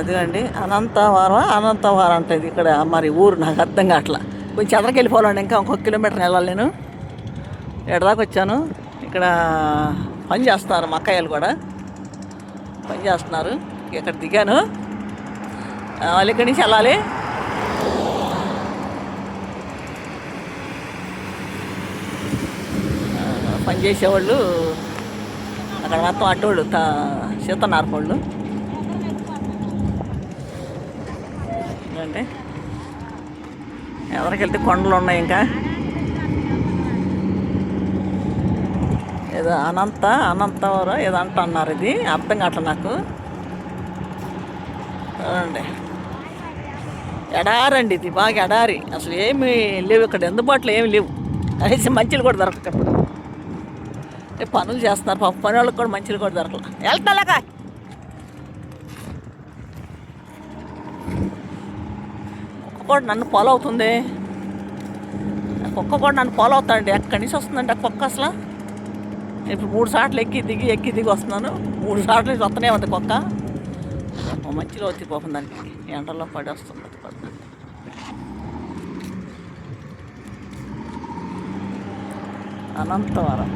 అదిగండి అనంతవరం అంటే ఇది ఇక్కడ మరి ఊరు నాకు అర్థం కావట్లా. కొంచెం ఎదరికి వెళ్ళిపోవాలండి, ఇంకా ఇంకొక కిలోమీటర్ వెళ్ళాలి. నేను ఎడదాకా వచ్చాను. ఇక్కడ పని చేస్తున్నారు, మా అక్కయ్యలు కూడా పని చేస్తున్నారు. ఇక్కడ దిగాను, వాళ్ళు ఇక్కడి నుంచి వెళ్ళాలి. పని చేసేవాళ్ళు అక్కడ మొత్తం అట్టోళ్ళు సీతనార్కోళ్ళు అంటే ఎవరికి వెళ్తే కొండలు ఉన్నాయి. ఇంకా ఏదో అనంతవరం ఏదో అన్నారు, ఇది అర్థం కావట్లేదు నాకు. చూడండి, ఎడారండి ఇది, బాగా ఎడారి. అసలు ఏమి లేవు ఇక్కడ, అందుబాటులో ఏమి లేవు. కనీసం మంచిలు కూడా దొరకదు. పనులు చేస్తున్నారు పాప, పని వాళ్ళకి కూడా మంచిలు కూడా దొరకలేదు. వెళ్తాలేక కుక్క కూడా నన్ను ఫాలో అవుతుంది. కుక్క కూడా నన్ను ఫాలో అవుతాడండి. ఎక్కడి నుంచి వస్తుందండి ఆ కుక్క అసలు. ఇప్పుడు 3 సార్లు ఎక్కి దిగి వస్తున్నాను. 3 సార్లు నుంచి వస్తూనే ఉంది కుక్క. మంచిలో వచ్చి పోతుంది, దానికి ఎండల్లో పడి వస్తుంది. అనంతవరం.